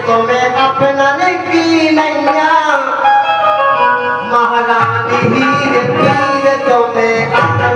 तुम्हें अपना की नैया महारानी हीर पीर तुम्हें अपना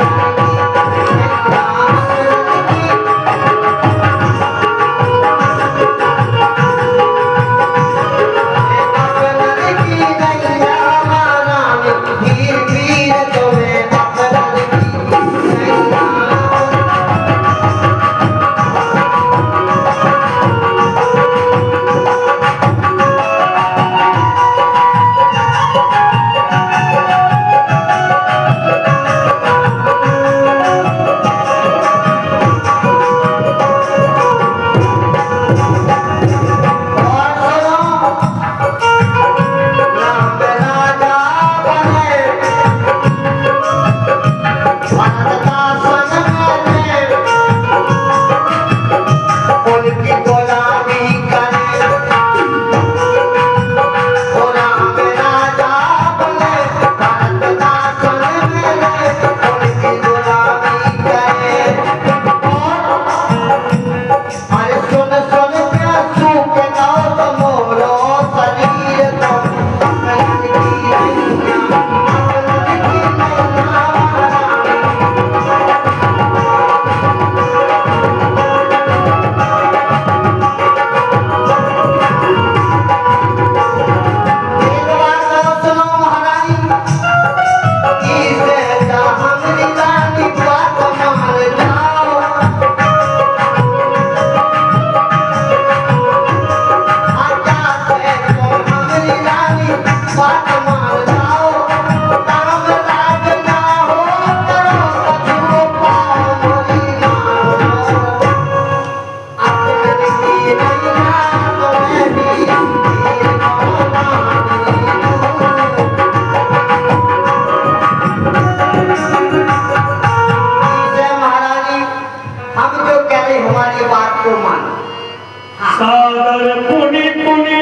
सागर पुनि पुनि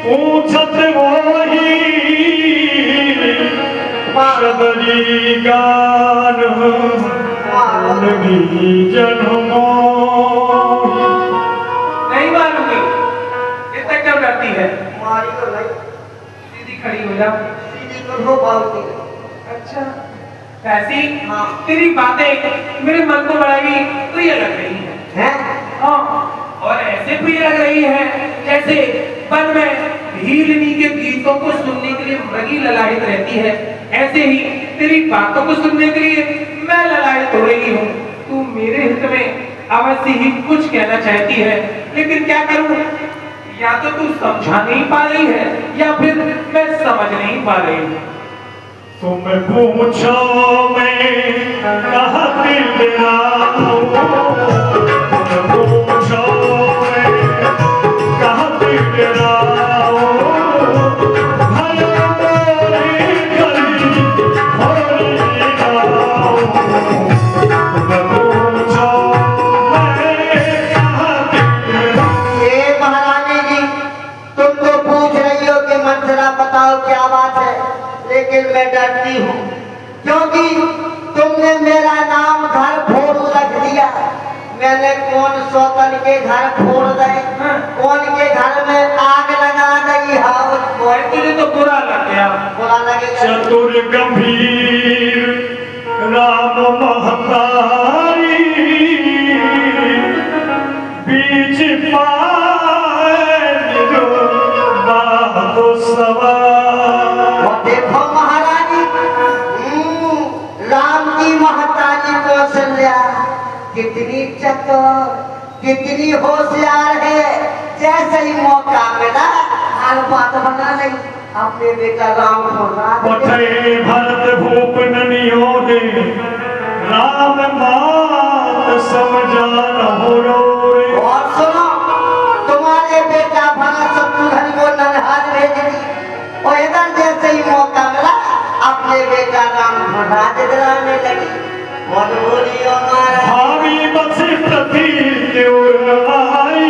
पूछत वही शबरी गान जन्मो नहीं मानूंगी। इतना क्यों डरती है? मारी तो नहीं, सीधी खड़ी हो जा। सीधी तो हो पाऊंगी। अच्छा वैसी हाँ। तेरी बातें मेरे मन को बड़ा ही प्रिय लग रही है। हैं? हाँ और ऐसे प्रिय लग रही है जैसे वन में भीलनी के गीतों को सुनने के लिए मृगी ललायत रहती है, ऐसे ही तेरी बातों को सुनने के लिए मैं ललायत हो रही हूँ। तू मेरे हित में अवश्य ही कुछ कहना चाहती है, लेकिन क्या करूँ? या तो तू समझा नहीं पा रही है या फिर मैं समझ नहीं पा रही हूँ। तुम पूछो मैं कहाँ दिल क्या बात है, लेकिन मैं डरती हूँ क्योंकि तुमने मेरा नाम घर फोड़ रख दिया। मैंने कौन सौतन के घर फोड़ दे, कौन के घर में आग लगा दी। हाँ तुझे तो बुरा लग गया। बुरा लगेगा। चतुर गंभीर राम महतारी बीच देखो महारानी, राम की महतारी कौशल्या कितनी चतुर, कितनी होशियार है। जैसे ही मौका मिला हर बात बना नहीं, अपने बेटा राम को पठे भरत भूप ननियो दे राम बात समझा न हो रो रे। और सुनो, तुम्हारे बेटा भरत शत्रुघ्न को ननहाल भेज दी और इधर जैसे ही मौका मिला अपने बेटा राम को राज दिलाने लगी। और बोलियो महाराज भावी बसी प्रति देव आई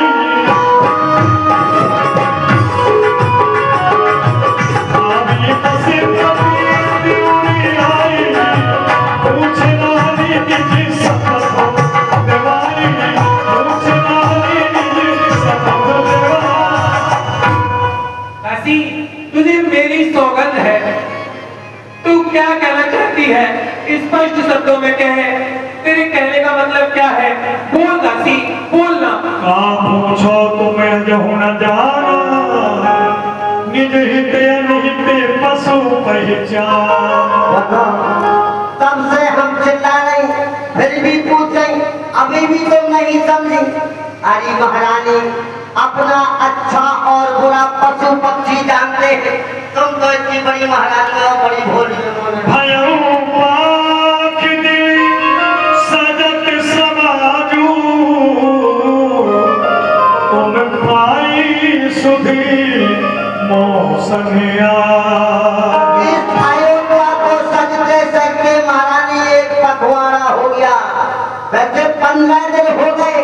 पूछ तुझे मेरी सौगंध है। तू क्या कहना चाहती है? स्पष्ट शब्दों में कहे। तेरे कहने का मतलब क्या है? बोल दासी, बोलना। का पूछो तुम्हें जो न जाना, निज हित अनहित पशु पहचान। तब से हम चिल्ला रहे, फिर भी पूछ रही, अभी भी तुम नहीं समझी। अरे महारानी, अपना अच्छा और बुरा पशु पक्षी जानते हैं। तुम तो इतनी बड़ी महारानी हो, बड़ी भोली हो। भयउ पाख दिल सजत समाजू, तुम पाई सुधी मोसनिया। इस अयोध्या को सजते सजते महारानी एक पखवाड़ा हो गया। वैसे 15 दिन हो गए,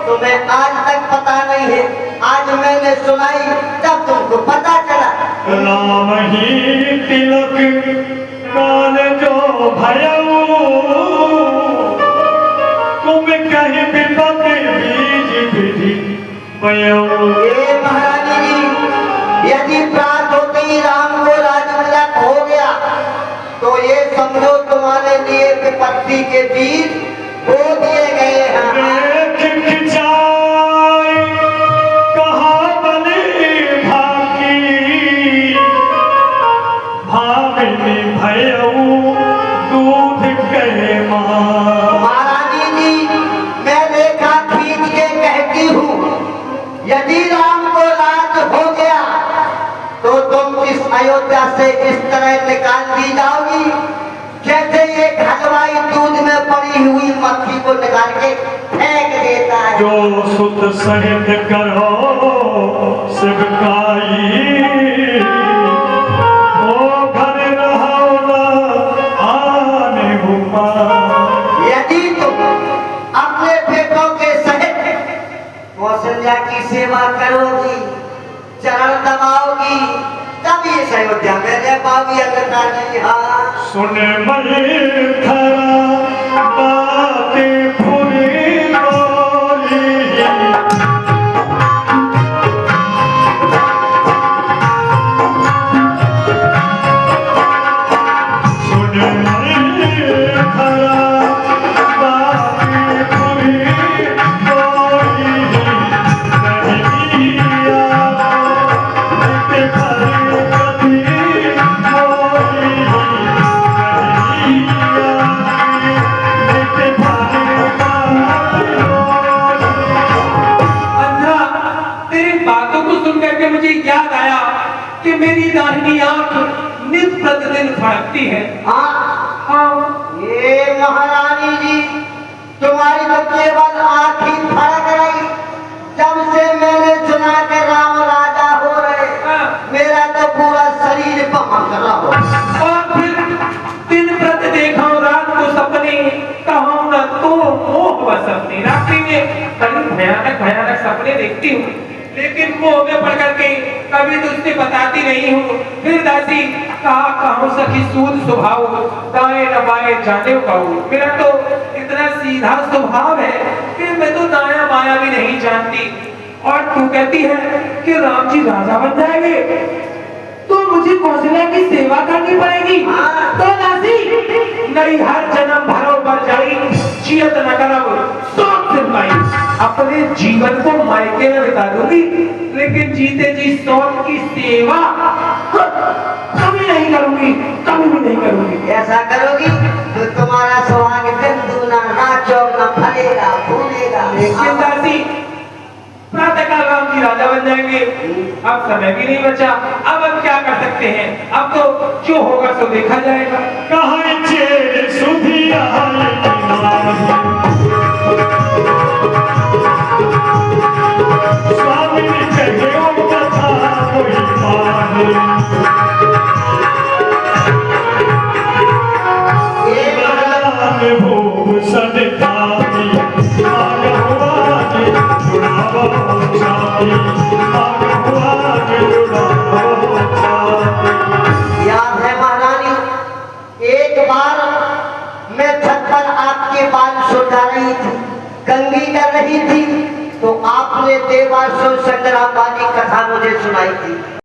तुम्हें आज तक पता नहीं है। आज मैंने सुनाई तब तुमको पता चला। राम ही तिलक काल जो भयउ, तुम कहीं विपत बीज विधि पयउ। ये महारानी जी, यदि प्रात होते ही राम को राजतिलक हो गया तो ये समझो तुम्हारे लिए विपत्ति के बीज बो दिए गए हैं। देख खिंचाई कहाँ बनी भागी, भामिनी भयउ दूध कहे माँ। महारानी जी, मैं रेखा खींच के कहती हूँ, यदि राम को राज हो गया तो तुम इस अयोध्या से इस तरह निकाल दी जाओगी जैसे ये हलवाई दूध में पड़ी हुई मक्खी को निकाल के फेंक देता है। जो सुत सहित करो शिवकाई, ओ घर रहो न आने हुआ। यदि तुम अपने बेटों के सहित कौशल्या की सेवा करोगी, चरण दबाओगी, तब ये अयोध्या में रह पाओगी। अन्यथा नहीं। हाँ, सुन मई खरा बातें पूरी बोली, सुन मई खरा बातें पूरी बोली, नहीं मुझे याद आया कि मेरी दाहिनी आंख नित प्रतिदिन फड़कती है। हाँ, ये महारानी जी, तुम्हारी तो केवल आंख ही फड़क रही। जब से मैंने सुना कि राम राजा हो रहे, मेरा तो पूरा शरीर पमक रहा हो। और फिर दिन प्रति देखा रात को सपने, कहूँ न तो मोह व सपने। रात्रि में बड़ी भयानक भयानक सपने देखती हूँ, लेकिन मोह में पड़ करके कभी तो उससे बताती नहीं हूँ। फिर दासी कहा कहूँ सखी सूद स्वभाव, दाएं न बाएं जाने कहूँ। मेरा तो इतना सीधा स्वभाव है कि मैं तो दाया बाया भी नहीं जानती। और तू कहती है कि राम जी राजा बन जाएंगे तो मुझे कौशल्या की सेवा करनी पड़ेगी। तो दासी नहीं, हर जन्म भरो बर जाई, जियत न करब सोच दिन पाई। अपने जीवन को मायके में बिता दूंगी, लेकिन जीते जी सौत की सेवा कभी नहीं करूंगी, कभी भी नहीं करूंगी। ऐसा करोगी तो तुम्हारा सुहाग दिन दूना नाचो न फलेगा फूलेगा। लेकिन दासी प्रातःकाल राम जी राजा बन जाएंगे, अब समय भी नहीं बचा। अब हम क्या कर सकते हैं? अब तो जो होगा सो देखा जाएगा। कहाँ चेर सुधिया स्वामी कहे कथा कोई माने, भूप सदतानी आगवानी जुड़ावो छाती, आगवानी जुड़ावो छाती। याद है महारानी, एक बार मैं छत पर आपके बाल सुलझा रही थी, कंघी कर रही थी, तो आपने देवासुर संग्राम वाली कथा मुझे सुनाई थी।